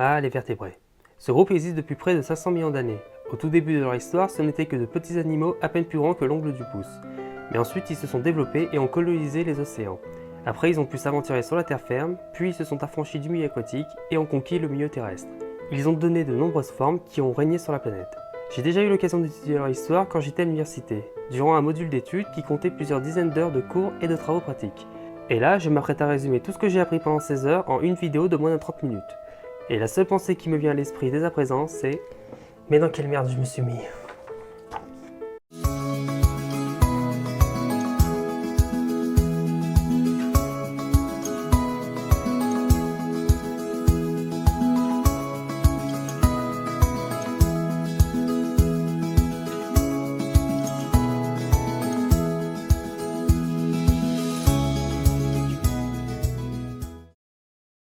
Ah, les vertébrés. Ce groupe existe depuis près de 500 millions d'années. Au tout début de leur histoire, ce n'étaient que de petits animaux à peine plus grands que l'ongle du pouce. Mais ensuite, ils se sont développés et ont colonisé les océans. Après, ils ont pu s'aventurer sur la terre ferme, puis ils se sont affranchis du milieu aquatique et ont conquis le milieu terrestre. Ils ont donné de nombreuses formes qui ont régné sur la planète. J'ai déjà eu l'occasion d'étudier leur histoire quand j'étais à l'université, durant un module d'études qui comptait plusieurs dizaines d'heures de cours et de travaux pratiques. Et là, je m'apprête à résumer tout ce que j'ai appris pendant ces heures en une vidéo de moins de 30 minutes. Et la seule pensée qui me vient à l'esprit dès à présent, c'est « Mais dans quelle merde je me suis mis ?»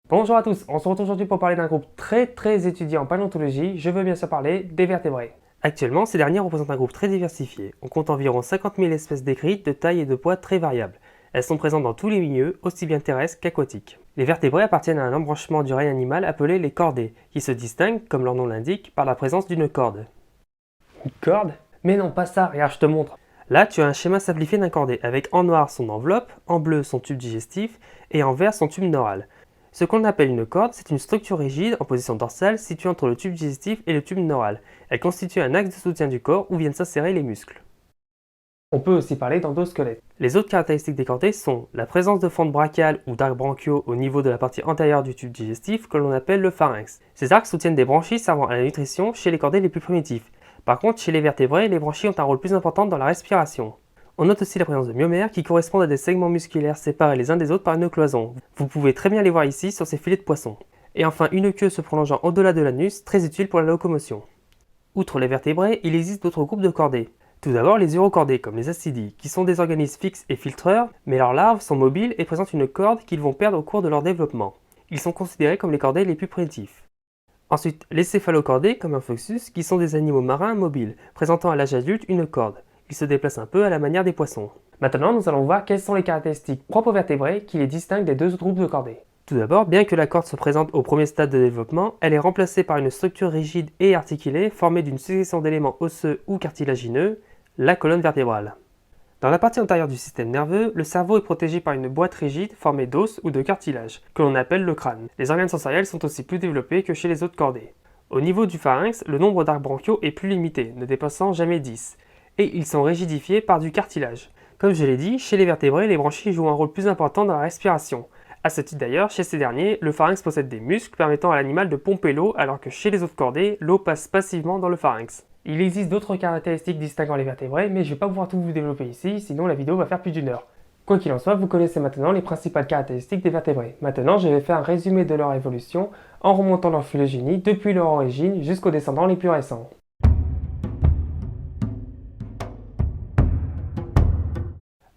Bonjour à tous, on se retrouve aujourd'hui pour parler d'un groupe très étudié en paléontologie, je veux bien sûr parler des vertébrés. Actuellement, ces derniers représentent un groupe très diversifié. On compte environ 50 000 espèces décrites de taille et de poids très variables. Elles sont présentes dans tous les milieux, aussi bien terrestres qu'aquatiques. Les vertébrés appartiennent à un embranchement du règne animal appelé les chordés, qui se distinguent, comme leur nom l'indique, par la présence d'une corde. Une corde? Mais non, pas ça, regarde, je te montre. Là, tu as un schéma simplifié d'un chordé, avec en noir son enveloppe, en bleu son tube digestif, et en vert son tube neural. Ce qu'on appelle une corde, c'est une structure rigide en position dorsale située entre le tube digestif et le tube neural. Elle constitue un axe de soutien du corps où viennent s'insérer les muscles. On peut aussi parler d'endosquelette. Les autres caractéristiques des chordés sont la présence de fentes brachiales ou d'arcs branchiaux au niveau de la partie antérieure du tube digestif que l'on appelle le pharynx. Ces arcs soutiennent des branchies servant à la nutrition chez les chordés les plus primitifs. Par contre, chez les vertébrés, les branchies ont un rôle plus important dans la respiration. On note aussi la présence de myomères qui correspondent à des segments musculaires séparés les uns des autres par une cloison. Vous pouvez très bien les voir ici sur ces filets de poisson. Et enfin une queue se prolongeant au-delà de l'anus, très utile pour la locomotion. Outre les vertébrés, il existe d'autres groupes de chordés. Tout d'abord les urochordés comme les ascidies, qui sont des organismes fixes et filtreurs, mais leurs larves sont mobiles et présentent une corde qu'ils vont perdre au cours de leur développement. Ils sont considérés comme les chordés les plus primitifs. Ensuite, les céphalochordés comme un phoxus, qui sont des animaux marins mobiles, présentant à l'âge adulte une corde. Ils se déplacent un peu à la manière des poissons. Maintenant, nous allons voir quelles sont les caractéristiques propres aux vertébrés qui les distinguent des deux autres groupes de chordés. Tout d'abord, bien que la corde se présente au premier stade de développement, elle est remplacée par une structure rigide et articulée formée d'une succession d'éléments osseux ou cartilagineux, la colonne vertébrale. Dans la partie antérieure du système nerveux, le cerveau est protégé par une boîte rigide formée d'os ou de cartilage, que l'on appelle le crâne. Les organes sensoriels sont aussi plus développés que chez les autres chordés. Au niveau du pharynx, le nombre d'arcs branchiaux est plus limité, ne dépassant jamais 10. Et ils sont rigidifiés par du cartilage. Comme je l'ai dit, chez les vertébrés, les branchies jouent un rôle plus important dans la respiration. À ce titre d'ailleurs, chez ces derniers, le pharynx possède des muscles permettant à l'animal de pomper l'eau, alors que chez les autres chordés, l'eau passe passivement dans le pharynx. Il existe d'autres caractéristiques distinguant les vertébrés, mais je ne vais pas pouvoir tout vous développer ici, sinon la vidéo va faire plus d'une heure. Quoi qu'il en soit, vous connaissez maintenant les principales caractéristiques des vertébrés. Maintenant, je vais faire un résumé de leur évolution en remontant leur phylogénie depuis leur origine jusqu'aux descendants les plus récents.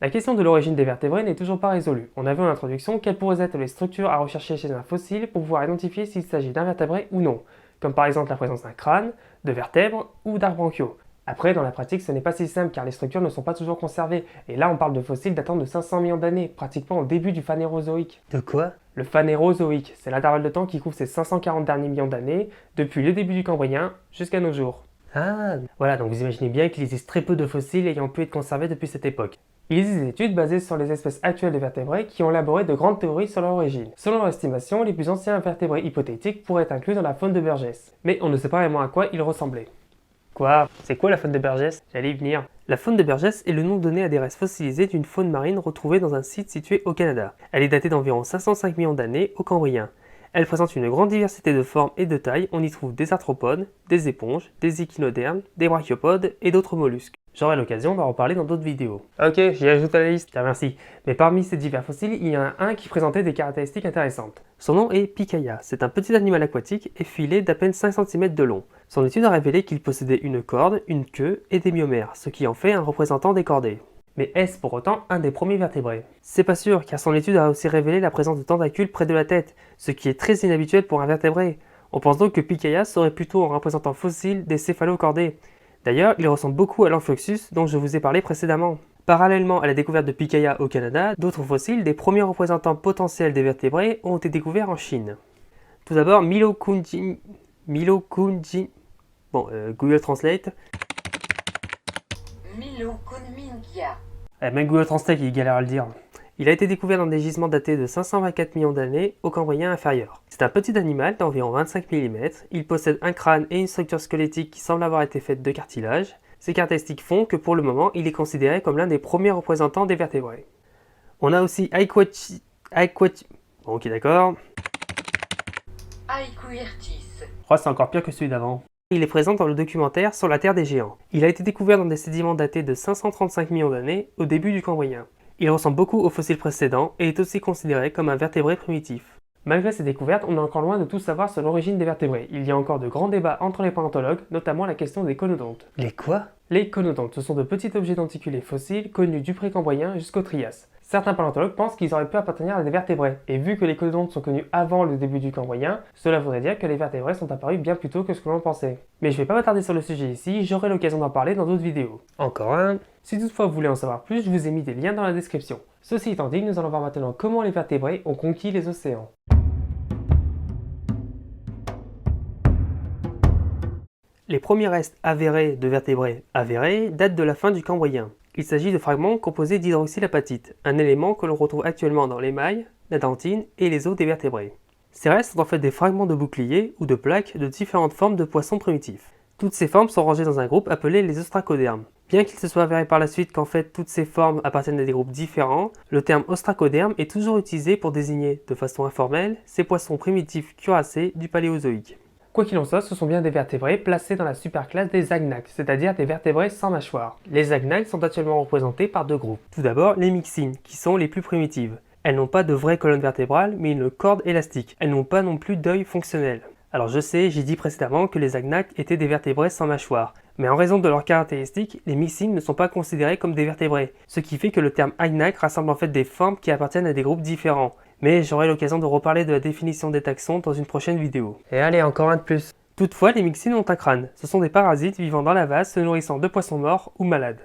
La question de l'origine des vertébrés n'est toujours pas résolue. On a vu en introduction quelles pourraient être les structures à rechercher chez un fossile pour pouvoir identifier s'il s'agit d'un vertébré ou non, comme par exemple la présence d'un crâne, de vertèbres ou d'arcs branchiaux. Après, dans la pratique, ce n'est pas si simple car les structures ne sont pas toujours conservées, et là on parle de fossiles datant de 500 millions d'années, pratiquement au début du Phanérozoïque. De quoi? Le Phanérozoïque, c'est l'intervalle de temps qui couvre ces 540 derniers millions d'années, depuis le début du Cambrien jusqu'à nos jours. Ah, voilà, donc vous imaginez bien qu'il existe très peu de fossiles ayant pu être conservés depuis cette époque. Il existe des études basées sur les espèces actuelles de vertébrés qui ont élaboré de grandes théories sur leur origine. Selon leur estimation, les plus anciens vertébrés hypothétiques pourraient être inclus dans la faune de Burgess, mais on ne sait pas vraiment à quoi ils ressemblaient. Quoi? C'est quoi la faune de Burgess? J'allais y venir. La faune de Burgess est le nom donné à des restes fossilisés d'une faune marine retrouvée dans un site situé au Canada. Elle est datée d'environ 505 millions d'années au Cambrien. Elle présente une grande diversité de formes et de tailles, on y trouve des arthropodes, des éponges, des échinodermes, des brachiopodes et d'autres mollusques. J'aurai l'occasion d'en reparler dans d'autres vidéos. Ok, j'y ajoute à la liste. Tiens, merci. Mais parmi ces divers fossiles, il y en a un qui présentait des caractéristiques intéressantes. Son nom est Pikaia, c'est un petit animal aquatique effilé d'à peine 5 cm de long. Son étude a révélé qu'il possédait une corde, une queue et des myomères, ce qui en fait un représentant des chordés. Mais est-ce pour autant un des premiers vertébrés? C'est pas sûr, car son étude a aussi révélé la présence de tentacules près de la tête, ce qui est très inhabituel pour un vertébré. On pense donc que Pikaia serait plutôt un représentant fossile des céphalochordés. D'ailleurs, il ressemble beaucoup à l'Amphoxus dont je vous ai parlé précédemment. Parallèlement à la découverte de Pikaia au Canada, d'autres fossiles des premiers représentants potentiels des vertébrés ont été découverts en Chine. Tout d'abord, Milo Kunji. Bon, Google Translate. Milo Kunmingya. Même Google Translate, il galère à le dire. Il a été découvert dans des gisements datés de 524 millions d'années au Cambrien inférieur. C'est un petit animal d'environ 25 mm. Il possède un crâne et une structure squelettique qui semble avoir été faite de cartilage. Ces caractéristiques font que pour le moment, il est considéré comme l'un des premiers représentants des vertébrés. On a aussi Aikachi. Bon, ok, d'accord. Aikuirtis. Oh, c'est encore pire que celui d'avant. Il est présent dans le documentaire Sur la Terre des Géants. Il a été découvert dans des sédiments datés de 535 millions d'années au début du Cambrien. Il ressemble beaucoup aux fossiles précédents et est aussi considéré comme un vertébré primitif. Malgré ces découvertes, on est encore loin de tout savoir sur l'origine des vertébrés. Il y a encore de grands débats entre les paléontologues, notamment la question des conodontes. Les quoi? Les conodontes, ce sont de petits objets denticulés fossiles connus du Précambrien jusqu'au Trias. Certains paléontologues pensent qu'ils auraient pu appartenir à des vertébrés, et vu que les conodontes sont connus avant le début du Cambrien, cela voudrait dire que les vertébrés sont apparus bien plus tôt que ce que l'on pensait. Mais je vais pas m'attarder sur le sujet ici, j'aurai l'occasion d'en parler dans d'autres vidéos. Encore un. Si toutefois vous voulez en savoir plus, je vous ai mis des liens dans la description. Ceci étant dit, nous allons voir maintenant comment les vertébrés ont conquis les océans. Les premiers restes avérés de vertébrés avérés datent de la fin du Cambrien. Il s'agit de fragments composés d'hydroxylapatite, un élément que l'on retrouve actuellement dans l'émail, la dentine et les os des vertébrés. Ces restes sont en fait des fragments de boucliers ou de plaques de différentes formes de poissons primitifs. Toutes ces formes sont rangées dans un groupe appelé les ostracodermes. Bien qu'il se soit avéré par la suite qu'en fait toutes ces formes appartiennent à des groupes différents, le terme ostracoderme est toujours utilisé pour désigner, de façon informelle, ces poissons primitifs cuirassés du Paléozoïque. Quoi qu'il en soit, ce sont bien des vertébrés placés dans la superclasse des agnacs, c'est-à-dire des vertébrés sans mâchoire. Les agnacs sont actuellement représentés par deux groupes. Tout d'abord, les myxines, qui sont les plus primitives. Elles n'ont pas de vraie colonne vertébrale, mais une corde élastique. Elles n'ont pas non plus d'œil fonctionnel. Alors je sais, j'ai dit précédemment que les agnacs étaient des vertébrés sans mâchoire. Mais en raison de leurs caractéristiques, les myxines ne sont pas considérés comme des vertébrés. Ce qui fait que le terme agnac rassemble en fait des formes qui appartiennent à des groupes différents. Mais j'aurai l'occasion de reparler de la définition des taxons dans une prochaine vidéo. Et allez, encore un de plus. Toutefois, les myxines ont un crâne. Ce sont des parasites vivant dans la vase se nourrissant de poissons morts ou malades.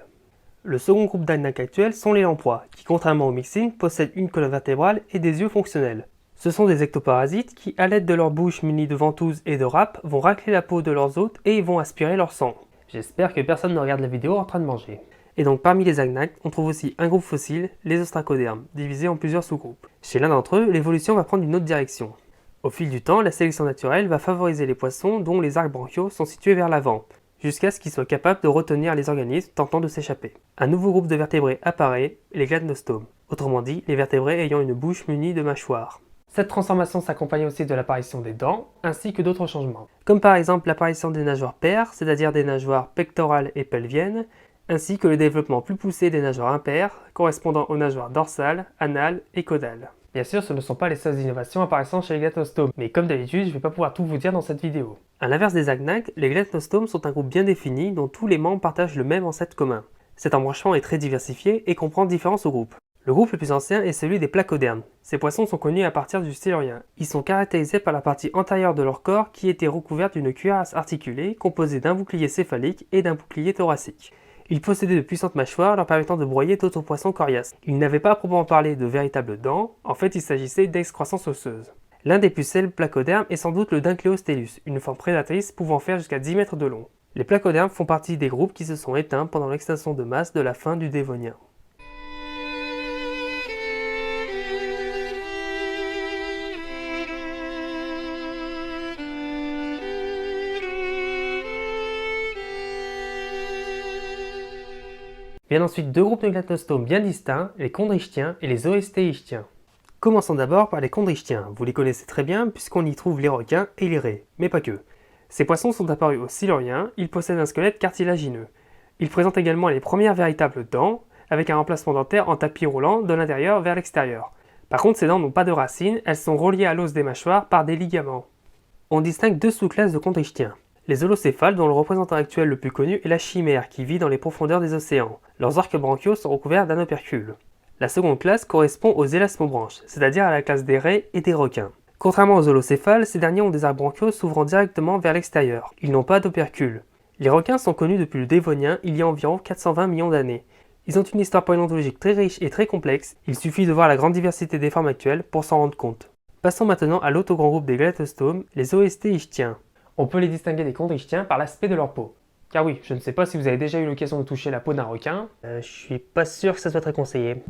Le second groupe d'agnacs actuels sont les lamproies, qui contrairement aux myxines possèdent une colonne vertébrale et des yeux fonctionnels. Ce sont des ectoparasites qui, à l'aide de leur bouche munie de ventouses et de râpes, vont racler la peau de leurs hôtes et vont aspirer leur sang. J'espère que personne ne regarde la vidéo en train de manger. Et donc parmi les agnacs, on trouve aussi un groupe fossile, les ostracodermes, divisés en plusieurs sous-groupes. Chez l'un d'entre eux, l'évolution va prendre une autre direction. Au fil du temps, la sélection naturelle va favoriser les poissons dont les arcs branchiaux sont situés vers l'avant, jusqu'à ce qu'ils soient capables de retenir les organismes tentant de s'échapper. Un nouveau groupe de vertébrés apparaît, les gladnostomes, autrement dit les vertébrés ayant une bouche munie de mâchoires. Cette transformation s'accompagne aussi de l'apparition des dents, ainsi que d'autres changements, comme par exemple l'apparition des nageoires paires, c'est-à-dire des nageoires pectorales et pelviennes, ainsi que le développement plus poussé des nageoires impaires, correspondant aux nageoires dorsales, anales et caudales. Bien sûr, ce ne sont pas les seules innovations apparaissant chez les gladnostomes, mais comme d'habitude, je ne vais pas pouvoir tout vous dire dans cette vidéo. A l'inverse des agnacs, les gladnostomes sont un groupe bien défini dont tous les membres partagent le même ancêtre commun. Cet embranchement est très diversifié et comprend différents sous-groupes. Le groupe le plus ancien est celui des placodermes. Ces poissons sont connus à partir du Silurien. Ils sont caractérisés par la partie antérieure de leur corps qui était recouverte d'une cuirasse articulée composée d'un bouclier céphalique et d'un bouclier thoracique. Ils possédaient de puissantes mâchoires leur permettant de broyer d'autres poissons coriaces. Ils n'avaient pas à proprement parler de véritables dents, en fait il s'agissait d'excroissance osseuse. L'un des plus célèbres placodermes est sans doute le Dynchleostellus, une forme prédatrice pouvant faire jusqu'à 10 mètres de long. Les placodermes font partie des groupes qui se sont éteints pendant l'extinction de masse de la fin du Dévonien. Viennent ensuite deux groupes de gladnostomes bien distincts, les chondrichtiens et les oestéichtiens. Commençons d'abord par les chondrichtiens, vous les connaissez très bien puisqu'on y trouve les requins et les raies, mais pas que. Ces poissons sont apparus au Silurien, ils possèdent un squelette cartilagineux. Ils présentent également les premières véritables dents, avec un remplacement dentaire en tapis roulant de l'intérieur vers l'extérieur. Par contre, ces dents n'ont pas de racines, elles sont reliées à l'os des mâchoires par des ligaments. On distingue deux sous-classes de chondrichtiens. Les holocéphales, dont le représentant actuel le plus connu est la chimère, qui vit dans les profondeurs des océans. Leurs arcs branchiaux sont recouverts d'un opercule. La seconde classe correspond aux élasmobranches, c'est-à-dire à la classe des raies et des requins. Contrairement aux holocéphales, ces derniers ont des arcs branchiaux s'ouvrant directement vers l'extérieur. Ils n'ont pas d'opercule. Les requins sont connus depuis le Dévonien, il y a environ 420 millions d'années. Ils ont une histoire paléontologique très riche et très complexe, il suffit de voir la grande diversité des formes actuelles pour s'en rendre compte. Passons maintenant à l'autre grand groupe des galastostomes, les OST-ichtiens. On peut les distinguer des chondrichtiens par l'aspect de leur peau. Car oui, je ne sais pas si vous avez déjà eu l'occasion de toucher la peau d'un requin. Je suis pas sûr que ça soit très conseillé.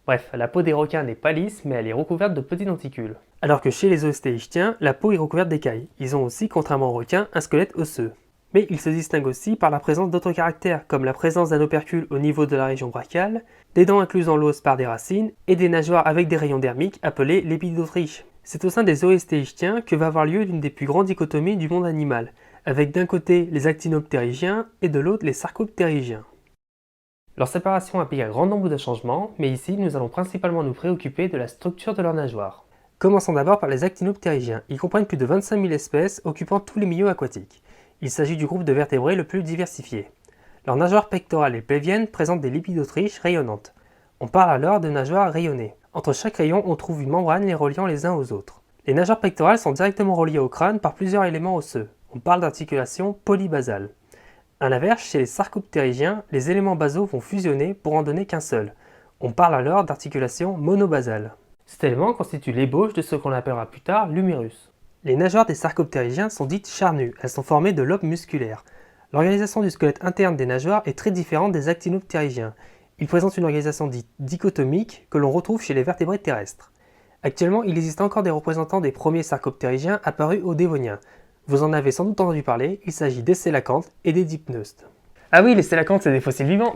Bref, la peau des requins n'est pas lisse, mais elle est recouverte de petits denticules. Alors que chez les OST-ichtiens, la peau est recouverte d'écailles. Ils ont aussi, contrairement aux requins, un squelette osseux. Mais ils se distinguent aussi par la présence d'autres caractères, comme la présence d'un opercule au niveau de la région brachiale, des dents incluses dans l'os par des racines, et des nageoires avec des rayons dermiques appelés l'épidautriche. C'est au sein des OST-ichtiens que va avoir lieu l'une des plus grandes dichotomies du monde animal, avec d'un côté les actinoptérygiens et de l'autre les sarcoptérygiens. Leur séparation implique un grand nombre de changements, mais ici nous allons principalement nous préoccuper de la structure de leurs nageoires. Commençons d'abord par les actinoptérygiens. Ils comprennent plus de 25 000 espèces occupant tous les milieux aquatiques. Il s'agit du groupe de vertébrés le plus diversifié. Leurs nageoires pectorales et pelviennes présentent des lipidautriches rayonnantes. On parle alors de nageoires rayonnées. Entre chaque rayon, on trouve une membrane les reliant les uns aux autres. Les nageoires pectorales sont directement reliées au crâne par plusieurs éléments osseux. On parle d'articulation polybasale. A l'inverse, chez les sarcoptérygiens, les éléments basaux vont fusionner pour en donner qu'un seul. On parle alors d'articulation monobasale. Cet élément constitue l'ébauche de ce qu'on appellera plus tard l'humérus. Les nageoires des sarcoptérygiens sont dites charnues, elles sont formées de lobes musculaires. L'organisation du squelette interne des nageoires est très différente des actinoptérygiens. Ils présentent une organisation dite dichotomique que l'on retrouve chez les vertébrés terrestres. Actuellement, il existe encore des représentants des premiers sarcoptérygiens apparus au Dévonien. Vous en avez sans doute entendu parler, il s'agit des sélacantes et des dipneustes. Ah oui, les sélacantes, c'est des fossiles vivants.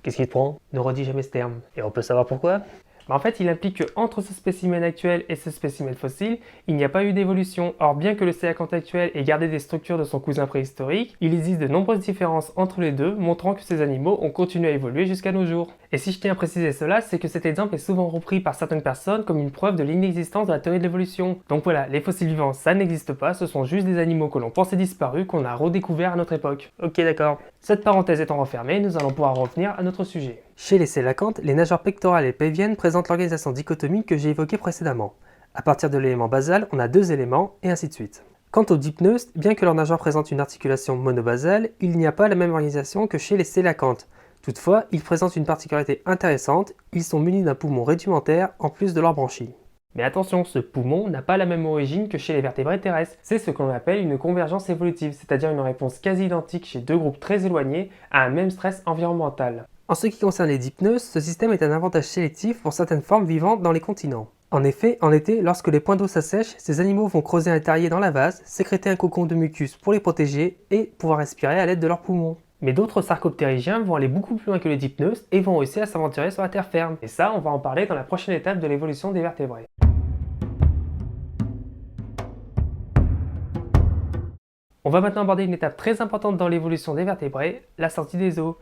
Qu'est-ce qui te prend? Ne redis jamais ce terme. Et on peut savoir pourquoi? En fait, il implique qu'entre ce spécimen actuel et ce spécimen fossile, il n'y a pas eu d'évolution. Or, bien que le sélacanthe actuel ait gardé des structures de son cousin préhistorique, il existe de nombreuses différences entre les deux, montrant que ces animaux ont continué à évoluer jusqu'à nos jours. Et si je tiens à préciser cela, c'est que cet exemple est souvent repris par certaines personnes comme une preuve de l'inexistence de la théorie de l'évolution. Donc voilà, les fossiles vivants, ça n'existe pas, ce sont juste des animaux que l'on pensait disparus, qu'on a redécouverts à notre époque. Ok, d'accord. Cette parenthèse étant refermée, nous allons pouvoir revenir à notre sujet. Chez les sélacantes, les nageoires pectorales et pelviennes présentent l'organisation dichotomique que j'ai évoquée précédemment. À partir de l'élément basal, on a deux éléments, et ainsi de suite. Quant aux dipneustes, bien que leur nageoire présente une articulation monobasale, il n'y a pas la même organisation que chez les sélacantes. Toutefois, ils présentent une particularité intéressante, ils sont munis d'un poumon rudimentaire en plus de leur branchie. Mais attention, ce poumon n'a pas la même origine que chez les vertébrés terrestres. C'est ce qu'on appelle une convergence évolutive, c'est-à-dire une réponse quasi identique chez deux groupes très éloignés à un même stress environnemental. En ce qui concerne les dipneustes, ce système est un avantage sélectif pour certaines formes vivantes dans les continents. En effet, en été, lorsque les points d'eau s'assèchent, ces animaux vont creuser un terrier dans la vase, sécréter un cocon de mucus pour les protéger et pouvoir respirer à l'aide de leurs poumons. Mais d'autres sarcoptérygiens vont aller beaucoup plus loin que les dipneustes et vont réussir à s'aventurer sur la terre ferme. Et ça, on va en parler dans la prochaine étape de l'évolution des vertébrés. On va maintenant aborder une étape très importante dans l'évolution des vertébrés, la sortie des os.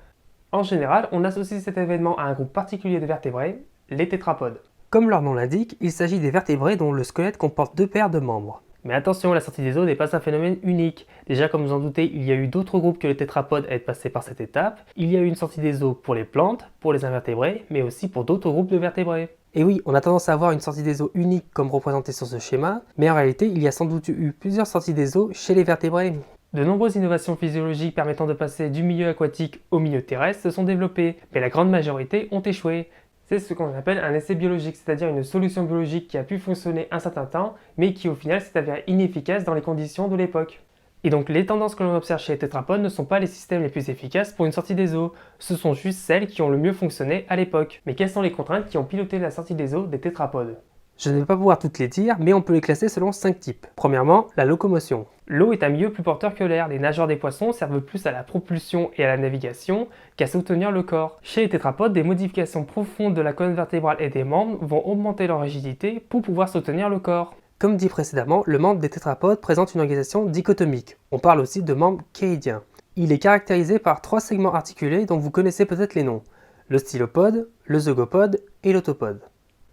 En général, on associe cet événement à un groupe particulier de vertébrés, les tétrapodes. Comme leur nom l'indique, il s'agit des vertébrés dont le squelette comporte deux paires de membres. Mais attention, la sortie des os n'est pas un phénomène unique. Déjà, comme vous en doutez, il y a eu d'autres groupes que les tétrapodes à être passés par cette étape. Il y a eu une sortie des os pour les plantes, pour les invertébrés, mais aussi pour d'autres groupes de vertébrés. Et oui, on a tendance à avoir une sortie des os unique comme représentée sur ce schéma, mais en réalité, il y a sans doute eu plusieurs sorties des os chez les vertébrés. De nombreuses innovations physiologiques permettant de passer du milieu aquatique au milieu terrestre se sont développées, mais la grande majorité ont échoué. C'est ce qu'on appelle un essai biologique, c'est-à-dire une solution biologique qui a pu fonctionner un certain temps, mais qui au final s'est avérée inefficace dans les conditions de l'époque. Et donc les tendances que l'on observe chez les tétrapodes ne sont pas les systèmes les plus efficaces pour une sortie des os, ce sont juste celles qui ont le mieux fonctionné à l'époque. Mais quelles sont les contraintes qui ont piloté la sortie des os des tétrapodes ? Je ne vais pas pouvoir toutes les dire, mais on peut les classer selon 5 types. Premièrement, la locomotion. L'eau est un milieu plus porteur que l'air. Les nageurs des poissons servent plus à la propulsion et à la navigation qu'à soutenir le corps. Chez les tétrapodes, des modifications profondes de la colonne vertébrale et des membres vont augmenter leur rigidité pour pouvoir soutenir le corps. Comme dit précédemment, le membre des tétrapodes présente une organisation dichotomique. On parle aussi de membre chiridien. Il est caractérisé par 3 segments articulés dont vous connaissez peut-être les noms. Le stylopode, le zygopode et l'autopode.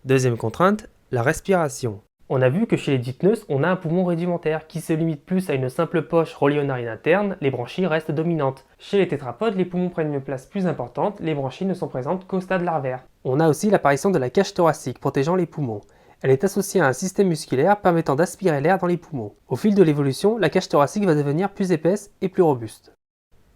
Deuxième contrainte, la respiration. On a vu que chez les dipneustes, on a un poumon rudimentaire qui se limite plus à une simple poche reliée aux narines internes, les branchies restent dominantes. Chez les tétrapodes, les poumons prennent une place plus importante, les branchies ne sont présentes qu'au stade larvaire. On a aussi l'apparition de la cage thoracique protégeant les poumons. Elle est associée à un système musculaire permettant d'aspirer l'air dans les poumons. Au fil de l'évolution, la cage thoracique va devenir plus épaisse et plus robuste.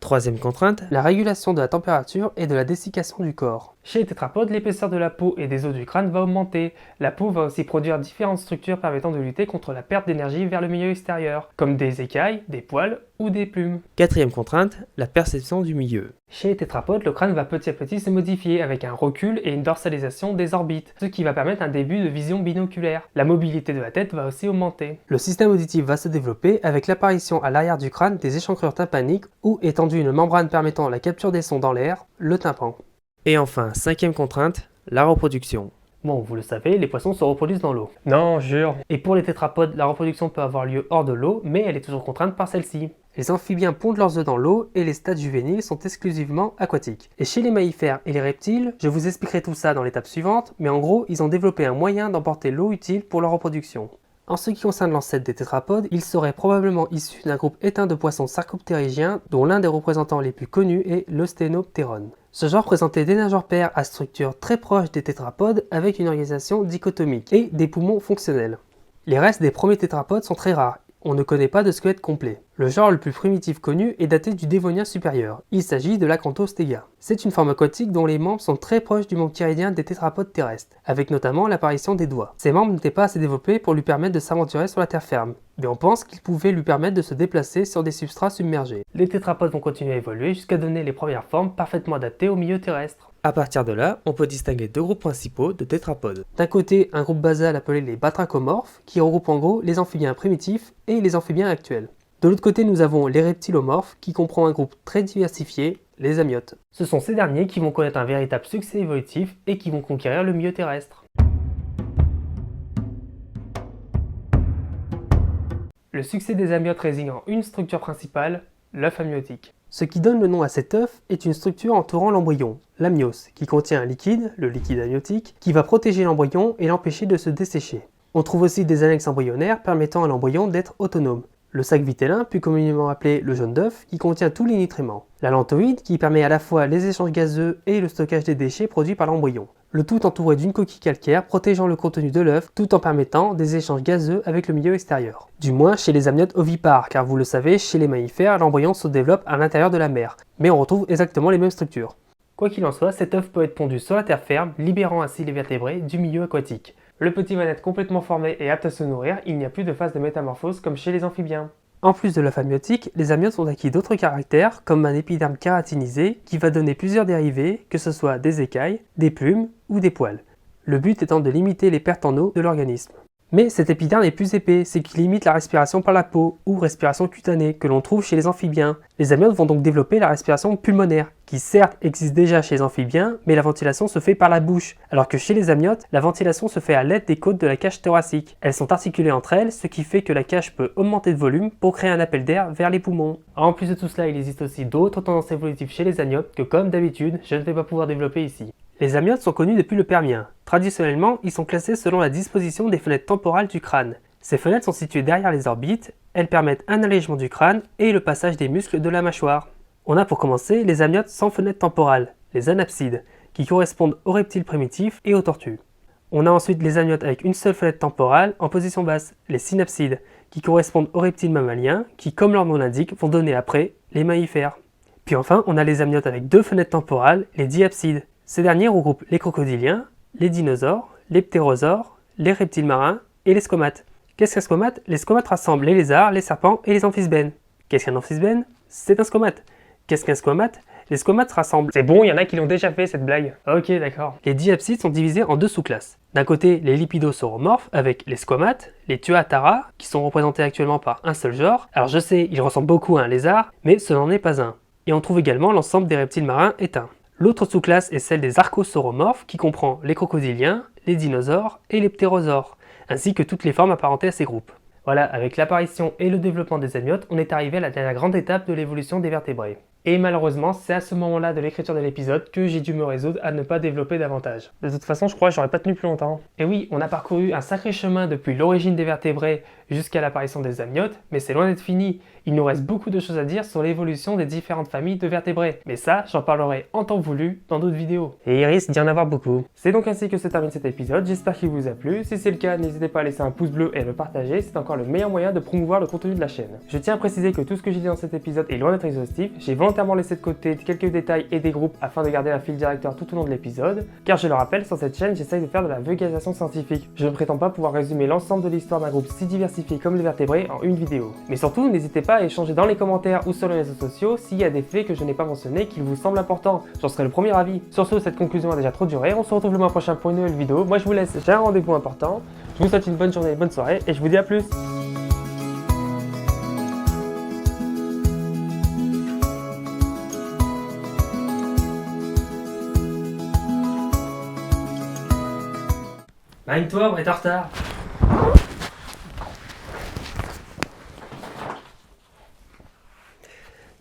Troisième contrainte, la régulation de la température et de la dessiccation du corps. Chez les tétrapodes, l'épaisseur de la peau et des os du crâne va augmenter. La peau va aussi produire différentes structures permettant de lutter contre la perte d'énergie vers le milieu extérieur, comme des écailles, des poils ou des plumes. Quatrième contrainte, la perception du milieu. Chez les tétrapodes, le crâne va petit à petit se modifier avec un recul et une dorsalisation des orbites, ce qui va permettre un début de vision binoculaire. La mobilité de la tête va aussi augmenter. Le système auditif va se développer avec l'apparition à l'arrière du crâne des échancrures tympaniques ou étendue une membrane permettant la capture des sons dans l'air, le tympan. Et enfin, cinquième contrainte, la reproduction. Bon, vous le savez, les poissons se reproduisent dans l'eau. Non, jure. Et pour les tétrapodes, la reproduction peut avoir lieu hors de l'eau, mais elle est toujours contrainte par celle-ci. Les amphibiens pondent leurs œufs dans l'eau et les stades juvéniles sont exclusivement aquatiques. Et chez les mammifères et les reptiles, je vous expliquerai tout ça dans l'étape suivante, mais en gros, ils ont développé un moyen d'emporter l'eau utile pour leur reproduction. En ce qui concerne l'ancêtre des tétrapodes, il serait probablement issu d'un groupe éteint de poissons sarcoptérygiens dont l'un des représentants les plus connus est l'Osthénoptéron. Ce genre présentait des nageurs paires à structure très proche des tétrapodes avec une organisation dichotomique et des poumons fonctionnels. Les restes des premiers tétrapodes sont très rares, on ne connaît pas de squelette complet. Le genre le plus primitif connu est daté du Dévonien supérieur, il s'agit de l'Acanthostega. C'est une forme aquatique dont les membres sont très proches du membre chiridien des tétrapodes terrestres, avec notamment l'apparition des doigts. Ces membres n'étaient pas assez développés pour lui permettre de s'aventurer sur la terre ferme, mais on pense qu'ils pouvaient lui permettre de se déplacer sur des substrats submergés. Les tétrapodes vont continuer à évoluer jusqu'à donner les premières formes parfaitement adaptées au milieu terrestre. À partir de là, on peut distinguer deux groupes principaux de tétrapodes. D'un côté, un groupe basal appelé les batrachomorphes, qui regroupe en gros les amphibiens primitifs et les amphibiens actuels. De l'autre côté, nous avons les reptilomorphes, qui comprend un groupe très diversifié, les amniotes. Ce sont ces derniers qui vont connaître un véritable succès évolutif et qui vont conquérir le milieu terrestre. Le succès des amniotes réside en une structure principale, l'œuf amniotique. Ce qui donne le nom à cet œuf est une structure entourant l'embryon, l'amnios, qui contient un liquide, le liquide amniotique, qui va protéger l'embryon et l'empêcher de se dessécher. On trouve aussi des annexes embryonnaires permettant à l'embryon d'être autonome. Le sac vitellin, plus communément appelé le jaune d'œuf, qui contient tous les nutriments. La lantoïde, qui permet à la fois les échanges gazeux et le stockage des déchets produits par l'embryon. Le tout entouré d'une coquille calcaire protégeant le contenu de l'œuf tout en permettant des échanges gazeux avec le milieu extérieur. Du moins chez les amniotes ovipares, car vous le savez, chez les mammifères, l'embryon se développe à l'intérieur de la mère, mais on retrouve exactement les mêmes structures. Quoi qu'il en soit, cet œuf peut être pondu sur la terre ferme, libérant ainsi les vertébrés du milieu aquatique. Le petit va naître complètement formé et apte à se nourrir, il n'y a plus de phase de métamorphose comme chez les amphibiens. En plus de l'œuf amniotique, les amniotes ont acquis d'autres caractères, comme un épiderme kératinisé qui va donner plusieurs dérivés, que ce soit des écailles, des plumes ou des poils. Le but étant de limiter les pertes en eau de l'organisme. Mais cet épiderme est plus épais, c'est qu'il limite la respiration par la peau, ou respiration cutanée, que l'on trouve chez les amphibiens. Les amniotes vont donc développer la respiration pulmonaire, qui certes existe déjà chez les amphibiens, mais la ventilation se fait par la bouche, alors que chez les amniotes, la ventilation se fait à l'aide des côtes de la cage thoracique. Elles sont articulées entre elles, ce qui fait que la cage peut augmenter de volume pour créer un appel d'air vers les poumons. En plus de tout cela, il existe aussi d'autres tendances évolutives chez les amniotes que, comme d'habitude, je ne vais pas pouvoir développer ici. Les amniotes sont connus depuis le Permien. Traditionnellement, ils sont classés selon la disposition des fenêtres temporales du crâne. Ces fenêtres sont situées derrière les orbites, elles permettent un allègement du crâne et le passage des muscles de la mâchoire. On a pour commencer les amniotes sans fenêtre temporale, les anapsides, qui correspondent aux reptiles primitifs et aux tortues. On a ensuite les amniotes avec une seule fenêtre temporale en position basse, les synapsides, qui correspondent aux reptiles mammaliens, qui comme leur nom l'indique vont donner après les mammifères. Puis enfin, on a les amniotes avec deux fenêtres temporales, les diapsides. Ces derniers regroupent les crocodiliens, les dinosaures, les ptérosaures, les reptiles marins et les squamates. Qu'est-ce qu'un squamate? Les squamates rassemblent les lézards, les serpents et les amphisbènes. Qu'est-ce qu'un amphisbène? C'est un squamate. Qu'est-ce qu'un squamate? Les squamates rassemblent... C'est bon, il y en a qui l'ont déjà fait cette blague. Ok, d'accord. Les diapsides sont divisés en deux sous-classes. D'un côté, les lipidosauromorphes avec les squamates, les tuatara, qui sont représentés actuellement par un seul genre. Alors je sais, ils ressemblent beaucoup à un lézard, mais ce n'en est pas un. Et on trouve également l'ensemble des reptiles marins éteints. L'autre sous-classe est celle des archosauromorphes qui comprend les crocodiliens, les dinosaures et les ptérosaures, ainsi que toutes les formes apparentées à ces groupes. Voilà, avec l'apparition et le développement des amniotes, on est arrivé à la dernière grande étape de l'évolution des vertébrés. Et malheureusement, c'est à ce moment-là de l'écriture de l'épisode que j'ai dû me résoudre à ne pas développer davantage. De toute façon, je crois que j'aurais pas tenu plus longtemps. Et oui, on a parcouru un sacré chemin depuis l'origine des vertébrés jusqu'à l'apparition des amniotes, mais c'est loin d'être fini. Il nous reste beaucoup de choses à dire sur l'évolution des différentes familles de vertébrés. Mais ça, j'en parlerai en temps voulu dans d'autres vidéos. Et il risque d'y en avoir beaucoup. C'est donc ainsi que se termine cet épisode, j'espère qu'il vous a plu. Si c'est le cas, n'hésitez pas à laisser un pouce bleu et à le partager, c'est encore le meilleur moyen de promouvoir le contenu de la chaîne. Je tiens à préciser que tout ce que j'ai dit dans cet épisode est loin d'être exhaustif, j'ai volontairement laissé de côté quelques détails et des groupes afin de garder un fil directeur tout au long de l'épisode, car je le rappelle, sur cette chaîne, j'essaye de faire de la vulgarisation scientifique. Je ne prétends pas pouvoir résumer l'ensemble de l'histoire d'un groupe si diversifié comme les vertébrés en une vidéo. Mais surtout, n'hésitez pas à échanger dans les commentaires ou sur les réseaux sociaux s'il y a des faits que je n'ai pas mentionnés qui vous semblent importants. J'en serai le premier avis. Sur ce, cette conclusion a déjà trop duré. On se retrouve le mois prochain pour une nouvelle vidéo. Moi, je vous laisse. J'ai un rendez-vous important. Je vous souhaite une bonne journée, bonne soirée et je vous dis à plus. Mine-toi, on est en retard.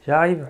J'arrive.